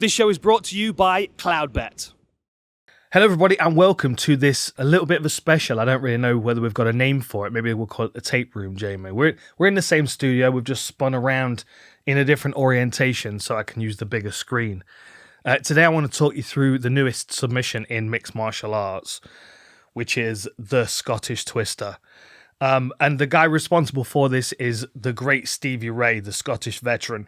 This show is brought to you by Cloudbet. Hello everybody and welcome to this a little bit of a special. I don't really know whether we've got a name for it. Maybe we'll call it a tape room, Jamie. We're in the same studio. We've just spun around in a different orientation so I can use the bigger screen. Today I want to talk you through the newest submission in mixed martial arts, which is the Scottish Twister. And the guy responsible for this is the great Stevie Ray, the Scottish veteran.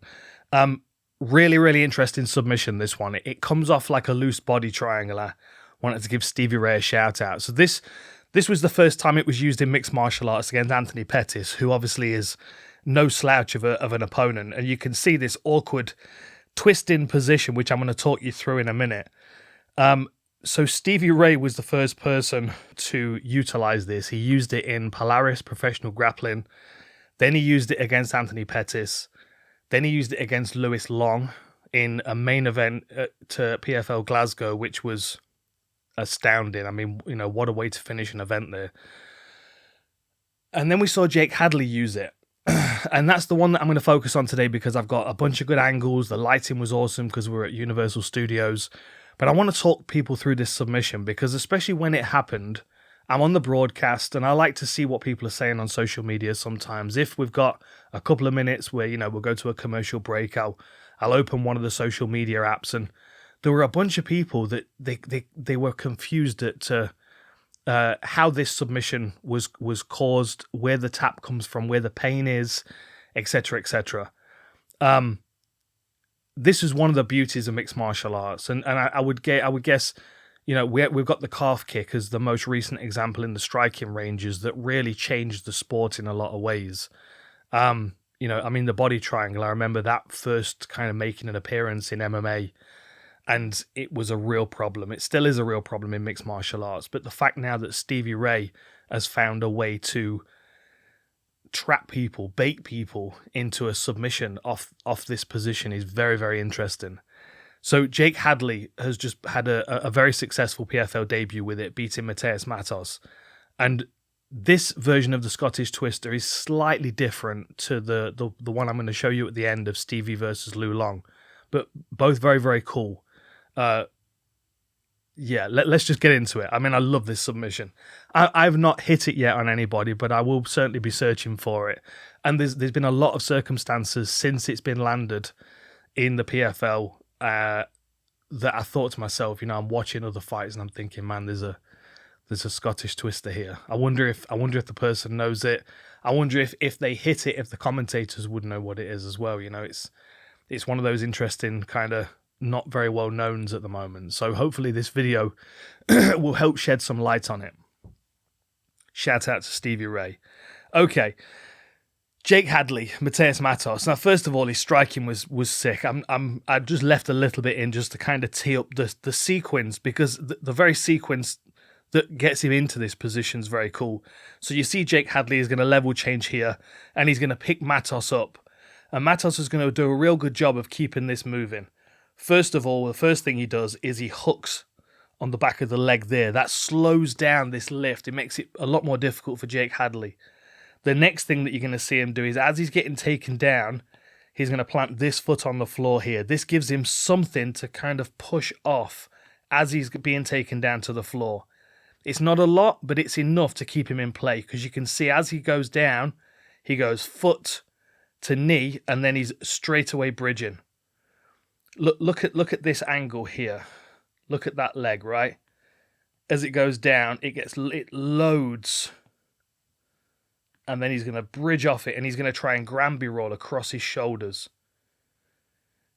Really, really interesting submission, this one. It comes off like a loose body triangle. I wanted to give Stevie Ray a shout out. So this was the first time it was used in mixed martial arts against Anthony Pettis, who obviously is no slouch of an opponent. And you can see this awkward twist-in position, which I'm going to talk you through in a minute. So Stevie Ray was the first person to utilize this. He used it in Polaris Professional Grappling. Then he used it against Anthony Pettis. Then he used it against Lewis Long in a main event to PFL Glasgow, which was astounding. I mean, you know, what a way to finish an event there. And then we saw Jake Hadley use it. And that's the one that I'm going to focus on today because I've got a bunch of good angles. The lighting was awesome because we're at Universal Studios. But I want to talk people through this submission because especially when it happened, I'm on the broadcast and I like to see what people are saying on social media sometimes. If we've got a couple of minutes where, you know, we'll go to a commercial break, I'll open one of the social media apps, and there were a bunch of people that they were confused at how this submission was caused, where the tap comes from, where the pain is, etc., etc. This is one of the beauties of mixed martial arts, and I would guess, you know, we've got the calf kick as the most recent example in the striking ranges that really changed the sport in a lot of ways. You know, I mean, the body triangle, I remember that first kind of making an appearance in MMA, and it was a real problem. It still is a real problem in mixed martial arts, but the fact now that Stevie Ray has found a way to trap people, bait people into a submission off this position is very, very interesting. So Jake Hadley has just had a very successful PFL debut with it, beating Matos. And this version of the Scottish Twister is slightly different to the one I'm going to show you at the end of Stevie versus Lou Long. But both very, very cool. Yeah, let's just get into it. I mean, I love this submission. I've not hit it yet on anybody, but I will certainly be searching for it. And there's been a lot of circumstances since it's been landed in the PFL that I thought to myself, you know, I'm watching other fights and I'm thinking, man, there's a Scottish Twister here. I wonder if the person knows it. I wonder if they hit it, if the commentators would know what it is as well. You know, it's one of those interesting kind of not very well knowns at the moment. So hopefully this video will help shed some light on it. Shout out to Stevie Ray. Okay. Jake Hadley, Matos. Now, first of all, his striking was sick. I just left a little bit in just to kind of tee up the sequence, because the very sequence that gets him into this position is very cool. So you see Jake Hadley is going to level change here, and he's going to pick Matos up. And Matos is going to do a real good job of keeping this moving. First of all, the first thing he does is he hooks on the back of the leg there. That slows down this lift. It makes it a lot more difficult for Jake Hadley. The next thing that you're going to see him do is, as he's getting taken down, he's going to plant this foot on the floor here. This gives him something to kind of push off as he's being taken down to the floor. It's not a lot, but it's enough to keep him in play, because you can see as he goes down, he goes foot to knee, and then he's straight away bridging. Look at this angle here. Look at that leg, right? As it goes down, it loads. And then he's going to bridge off it, and he's going to try and Granby roll across his shoulders.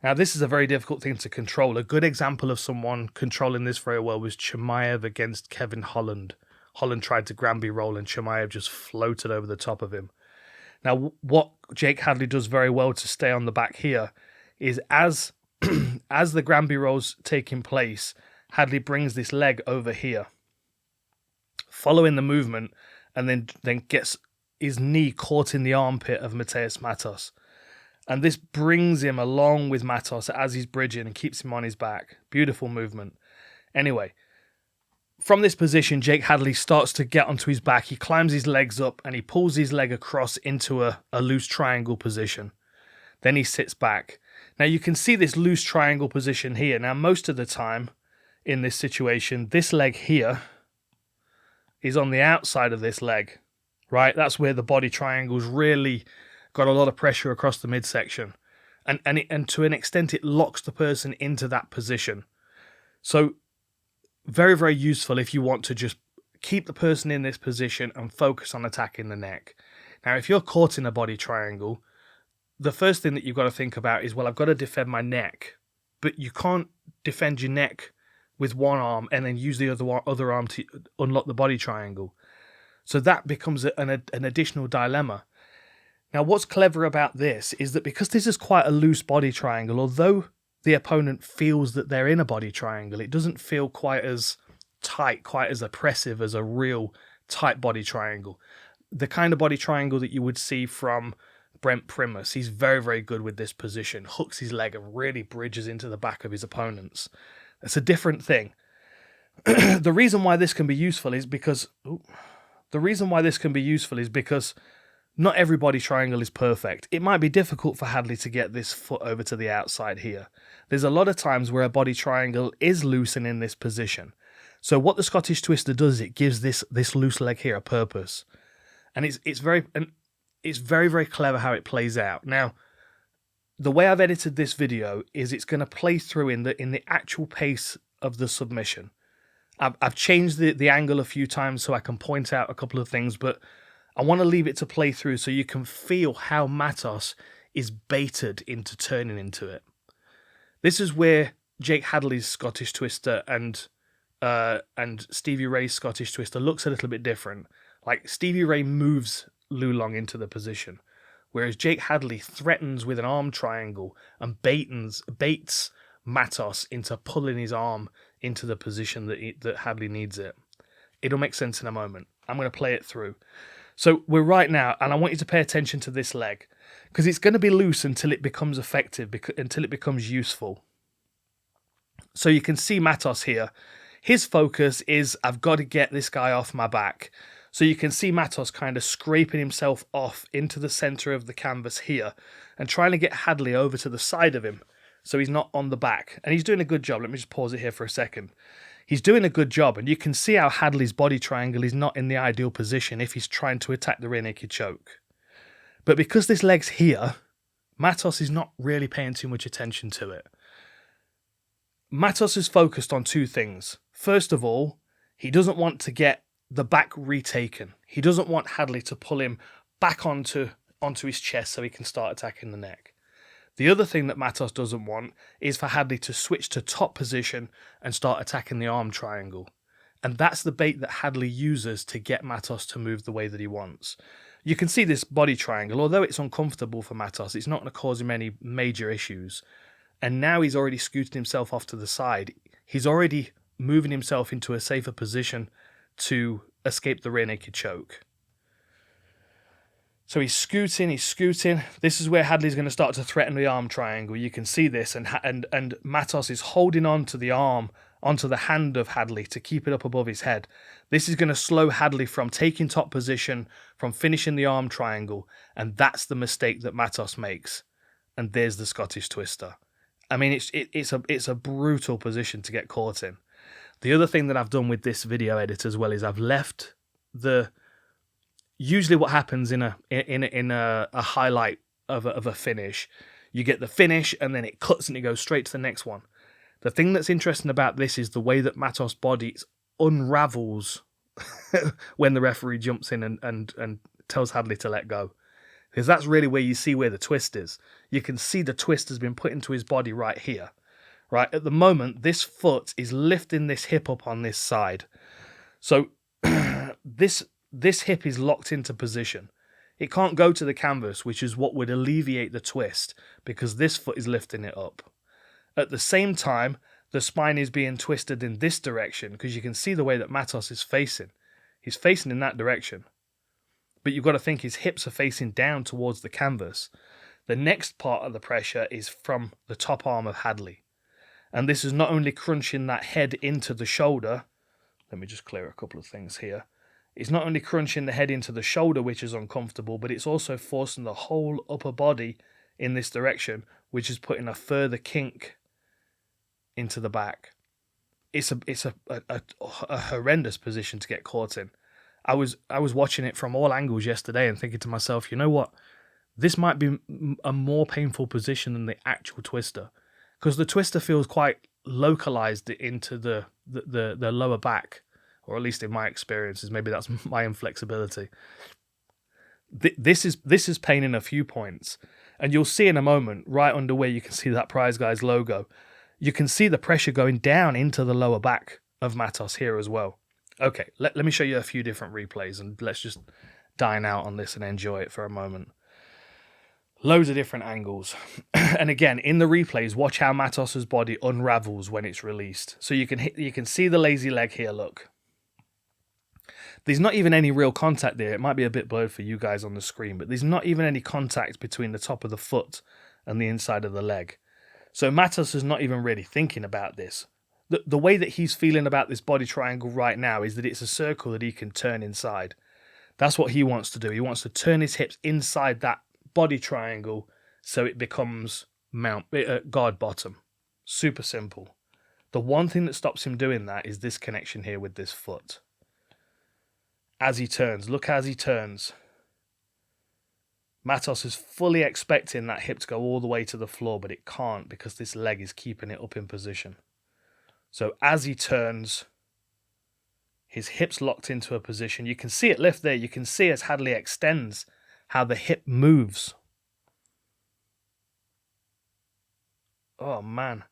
Now, this is a very difficult thing to control. A good example of someone controlling this very well was Chimaev against Kevin Holland. Holland tried to Granby roll, and Chimaev just floated over the top of him. Now, what Jake Hadley does very well to stay on the back here is as the Granby roll's taking place, Hadley brings this leg over here, following the movement, and then gets his knee caught in the armpit of Matos. And this brings him along with Matos as he's bridging and keeps him on his back. Beautiful movement. Anyway, from this position, Jake Hadley starts to get onto his back. He climbs his legs up and he pulls his leg across into a loose triangle position. Then he sits back. Now you can see this loose triangle position here. Now most of the time in this situation, this leg here is on the outside of this leg, right? That's where the body triangle's really got a lot of pressure across the midsection. And to an extent, it locks the person into that position. So very, very useful if you want to just keep the person in this position and focus on attacking the neck. Now, if you're caught in a body triangle, the first thing that you've got to think about is, well, I've got to defend my neck. But you can't defend your neck with one arm and then use the other arm to unlock the body triangle. So that becomes an additional dilemma. Now, what's clever about this is that because this is quite a loose body triangle, although the opponent feels that they're in a body triangle, it doesn't feel quite as tight, quite as oppressive as a real tight body triangle. The kind of body triangle that you would see from Brent Primus. He's very, very good with this position. Hooks his leg and really bridges into the back of his opponents. It's a different thing. The reason why this can be useful is because not every body triangle is perfect. It might be difficult for Hadley to get this foot over to the outside here. There's a lot of times where a body triangle is loose and in this position. So what the Scottish Twister does is it gives this loose leg here a purpose. And it's very, very clever how it plays out. Now, the way I've edited this video is it's going to play through in the actual pace of the submission. I've changed the angle a few times so I can point out a couple of things, but I want to leave it to play through so you can feel how Matos is baited into turning into it. This is where Jake Hadley's Scottish Twister and Stevie Ray's Scottish Twister looks a little bit different. Like Stevie Ray moves Lulong into the position, whereas Jake Hadley threatens with an arm triangle and baits Matos into pulling his arm into the position that Hadley needs it. It'll make sense in a moment. I'm going to play it through. So we're right now, and I want you to pay attention to this leg, because it's going to be loose until it becomes effective, until it becomes useful. So you can see Matos here. His focus is, I've got to get this guy off my back. So you can see Matos kind of scraping himself off into the center of the canvas here and trying to get Hadley over to the side of him so he's not on the back. And he's doing a good job. Let me just pause it here for a second. He's doing a good job, and you can see how Hadley's body triangle is not in the ideal position if he's trying to attack the rear naked choke. But because this leg's here, Matos is not really paying too much attention to it. Matos is focused on two things. First of all, he doesn't want to get the back retaken. He doesn't want Hadley to pull him back onto his chest so he can start attacking the neck. The other thing that Matos doesn't want is for Hadley to switch to top position and start attacking the arm triangle. And that's the bait that Hadley uses to get Matos to move the way that he wants. You can see this body triangle, although it's uncomfortable for Matos, it's not going to cause him any major issues. And now he's already scooted himself off to the side. He's already moving himself into a safer position to escape the rear naked choke. So he's scooting. This is where Hadley's going to start to threaten the arm triangle. You can see this, and Matos is holding on to the arm, onto the hand of Hadley to keep it up above his head. This is going to slow Hadley from taking top position, from finishing the arm triangle, and that's the mistake that Matos makes. And there's the Scottish Twister. I mean, it's a brutal position to get caught in. The other thing that I've done with this video edit as well is I've left usually what happens in a highlight of a finish, you get the finish and then it cuts and it goes straight to the next one. The thing that's interesting about this is the way that Matos' body unravels when the referee jumps in and tells Hadley to let go. Because that's really where you see where the twist is. You can see the twist has been put into his body right here. Right, at the moment, this foot is lifting this hip up on this side. So this hip is locked into position. It can't go to the canvas, which is what would alleviate the twist, because this foot is lifting it up. At the same time, the spine is being twisted in this direction, because you can see the way that Matos is facing. He's facing in that direction. But you've got to think his hips are facing down towards the canvas. The next part of the pressure is from the top arm of Hadley. And this is not only crunching that head into the shoulder. Let me just clear a couple of things here. It's not only crunching the head into the shoulder, which is uncomfortable, but it's also forcing the whole upper body in this direction, which is putting a further kink into the back. It's a horrendous position to get caught in. I was watching it from all angles yesterday and thinking to myself, you know what? This might be a more painful position than the actual twister, because the twister feels quite localized into the lower back, or at least in my experiences. Maybe that's my inflexibility. This is pain in a few points, and you'll see in a moment right under where you can see that Prize Guys logo. You can see the pressure going down into the lower back of Matos here as well. Okay, let me show you a few different replays, and let's just dine out on this and enjoy it for a moment. Loads of different angles. And again, in the replays, watch how Matos's body unravels when it's released. So you can see the lazy leg here, look. There's not even any real contact there. It might be a bit blurred for you guys on the screen, but there's not even any contact between the top of the foot and the inside of the leg. So Matos is not even really thinking about this. The way that he's feeling about this body triangle right now is that it's a circle that he can turn inside. That's what he wants to do. He wants to turn his hips inside that body triangle so it becomes guard bottom. Super simple. The one thing that stops him doing that is this connection here with this foot. As he turns, look as he turns. Matos is fully expecting that hip to go all the way to the floor, but it can't because this leg is keeping it up in position. So as he turns, his hip's locked into a position. You can see it lift there. You can see as Hadley extends how the hip moves. Oh man.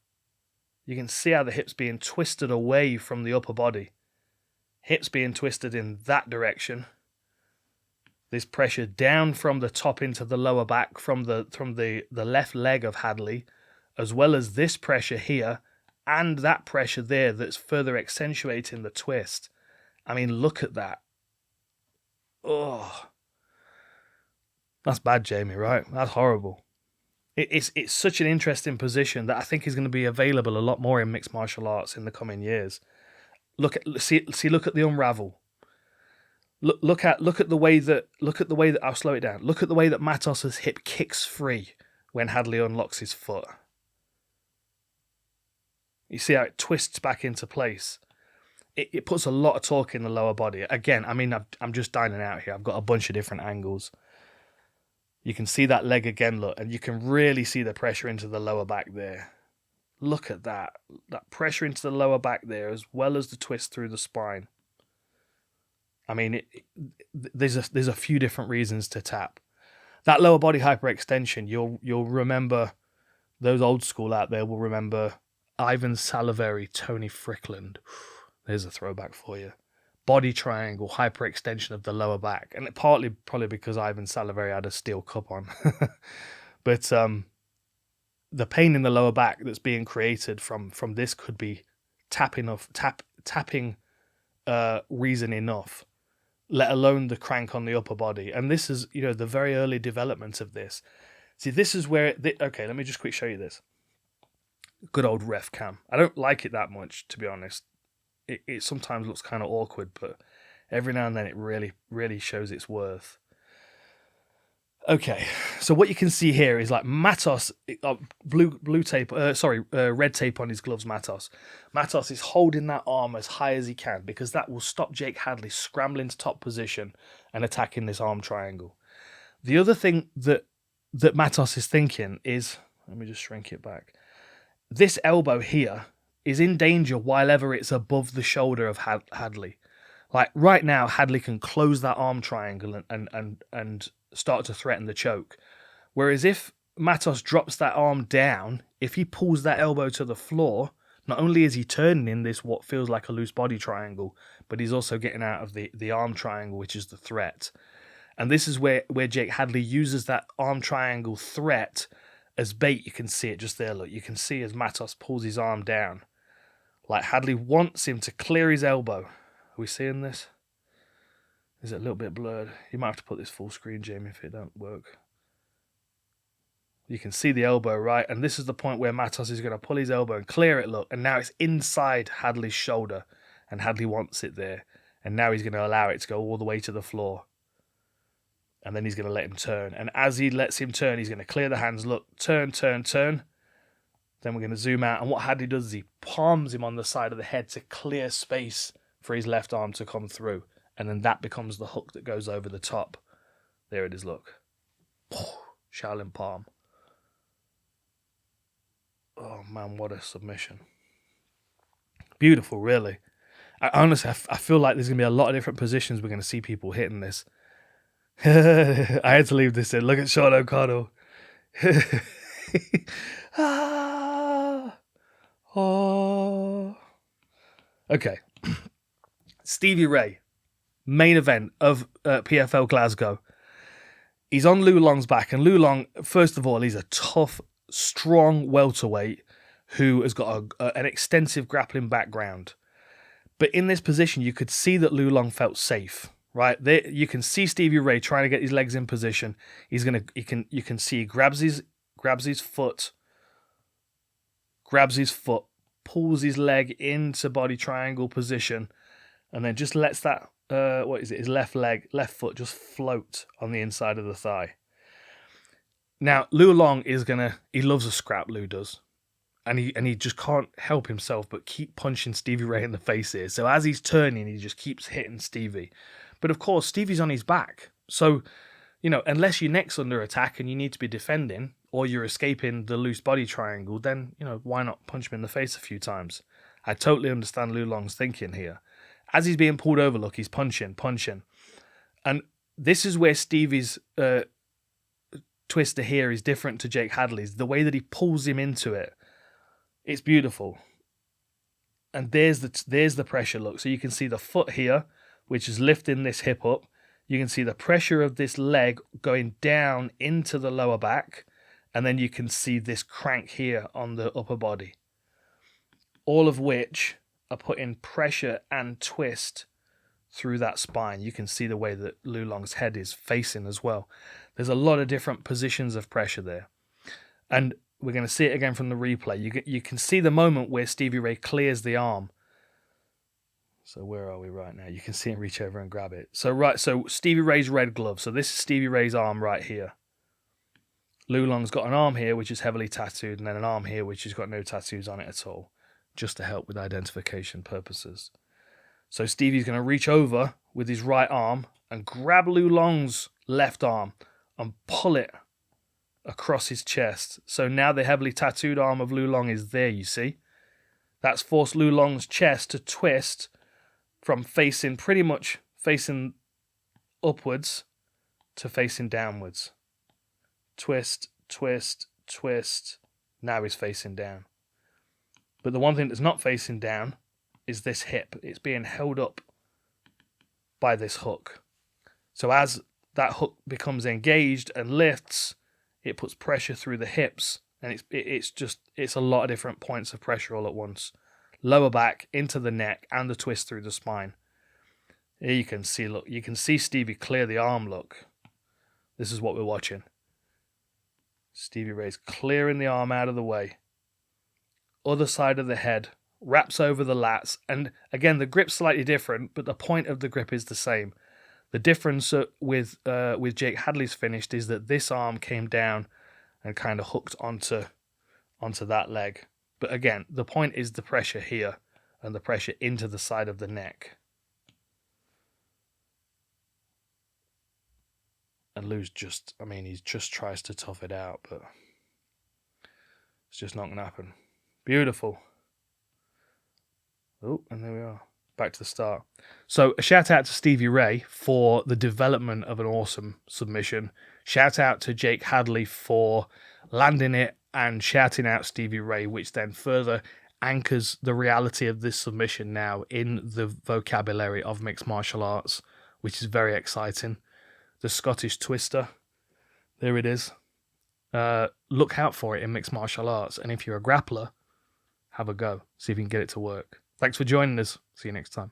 You can see how the hip's being twisted away from the upper body. Hips being twisted in that direction. This pressure down from the top into the lower back from the left leg of Hadley, as well as this pressure here and that pressure there that's further accentuating the twist. I mean, look at that. Oh, that's bad, Jamie, right? That's horrible. It's such an interesting position that I think is going to be available a lot more in mixed martial arts in the coming years. Look at the unravel. Look at the way that I'll slow it down. Look at the way that Matos's hip kicks free when Hadley unlocks his foot. You see how it twists back into place. It puts a lot of torque in the lower body. Again, I mean, I'm just dining out here. I've got a bunch of different angles. You can see that leg again, look, and you can really see the pressure into the lower back there. Look at that pressure into the lower back there, as well as the twist through the spine. I mean, there's a few different reasons to tap. That lower body hyperextension, you'll remember, those old school out there will remember Ivan Saliveri, Tony Frickland. There's a throwback for you. Body triangle, hyperextension of the lower back. And partly probably because Ivan Saliveri had a steel cup on. But the pain in the lower back that's being created from this could be tapping reason enough, let alone the crank on the upper body. And this is, the very early development of this. See, this is where... okay, let me just quick show you this. Good old ref cam. I don't like it that much, to be honest. It sometimes looks kind of awkward, but every now and then it really, really shows its worth. Okay, so what you can see here is like Matos, red tape on his gloves, Matos. Matos is holding that arm as high as he can because that will stop Jake Hadley scrambling to top position and attacking this arm triangle. The other thing that Matos is thinking is, let me just shrink it back. This elbow here is in danger while ever it's above the shoulder of Hadley. Like right now, Hadley can close that arm triangle and start to threaten the choke. Whereas if Matos drops that arm down, if he pulls that elbow to the floor, not only is he turning in this what feels like a loose body triangle, but he's also getting out of the arm triangle, which is the threat. And this is where Jake Hadley uses that arm triangle threat as bait. You can see it just there, look. You can see as Matos pulls his arm down. Like Hadley wants him to clear his elbow. Are we seeing this? Is it a little bit blurred? You might have to put this full screen, Jamie, if it don't work. You can see the elbow, right? And this is the point where Matos is going to pull his elbow and clear it, look. And now it's inside Hadley's shoulder. And Hadley wants it there. And now he's going to allow it to go all the way to the floor. And then he's going to let him turn. And as he lets him turn, he's going to clear the hands. Look, turn, turn, turn. Then we're going to zoom out. And what Hadley does is he palms him on the side of the head to clear space for his left arm to come through. And then that becomes the hook that goes over the top. There it is, look. Shaolin palm. Oh, man, what a submission. Beautiful, really. Honestly, I feel like there's going to be a lot of different positions we're going to see people hitting this. I had to leave this in. Look at Sean O'Connell. Okay. Stevie Ray, main event of PFL Glasgow. He's on Lu Long's back, and Lu Long, first of all, he's a tough, strong welterweight who has got an extensive grappling background. But in this position, you could see that Lu Long felt safe. Right there, you can see Stevie Ray trying to get his legs in position. You can see he grabs his foot, pulls his leg into body triangle position, and then just lets that his left foot just float on the inside of the thigh. Now Lu Long he loves a scrap. Lu does, and he just can't help himself but keep punching Stevie Ray in the face here. So as he's turning, he just keeps hitting Stevie. But of course, Stevie's on his back. So, unless your neck's under attack and you need to be defending, or you're escaping the loose body triangle, then, why not punch him in the face a few times? I totally understand Lu Long's thinking here. As he's being pulled over, look, he's punching. And this is where Stevie's twister here is different to Jake Hadley's. The way that he pulls him into it, it's beautiful. And there's the pressure, look. So you can see the foot here, which is lifting this hip up. You can see the pressure of this leg going down into the lower back. And then you can see this crank here on the upper body. All of which are putting pressure and twist through that spine. You can see the way that Lu Long's head is facing as well. There's a lot of different positions of pressure there. And we're going to see it again from the replay. You can see the moment where Stevie Ray clears the arm. So where are we right now? You can see him reach over and grab it. So Stevie Ray's red glove. So this is Stevie Ray's arm right here. Lu Long's got an arm here which is heavily tattooed, and then an arm here which has got no tattoos on it at all, just to help with identification purposes. So Stevie's going to reach over with his right arm and grab Lu Long's left arm and pull it across his chest. So now the heavily tattooed arm of Lu Long is there, you see. That's forced Lu Long's chest to twist from pretty much facing upwards to facing downwards. Twist, twist, twist. Now he's facing down. But the one thing that's not facing down is this hip. It's being held up by this hook. So as that hook becomes engaged and lifts, it puts pressure through the hips, and it's a lot of different points of pressure all at once. Lower back, into the neck, and the twist through the spine. Here you can see Stevie clear the arm, look. This is what we're watching. Stevie Ray's clearing the arm out of the way. Other side of the head, wraps over the lats, and again, the grip's slightly different, but the point of the grip is the same. The difference with Jake Hadley's finished is that this arm came down and kind of hooked onto that leg. But again, the point is the pressure here and the pressure into the side of the neck. And Lou's he just tries to tough it out, but it's just not going to happen. Beautiful. Oh, and there we are. Back to the start. So a shout out to Stevie Ray for the development of an awesome submission. Shout out to Jake Hadley for landing it and shouting out Stevie Ray, which then further anchors the reality of this submission now in the vocabulary of mixed martial arts, which is very exciting. The Scottish Twister, there it is. Look out for it in mixed martial arts, and if you're a grappler, have a go. See if you can get it to work. Thanks for joining us. See you next time.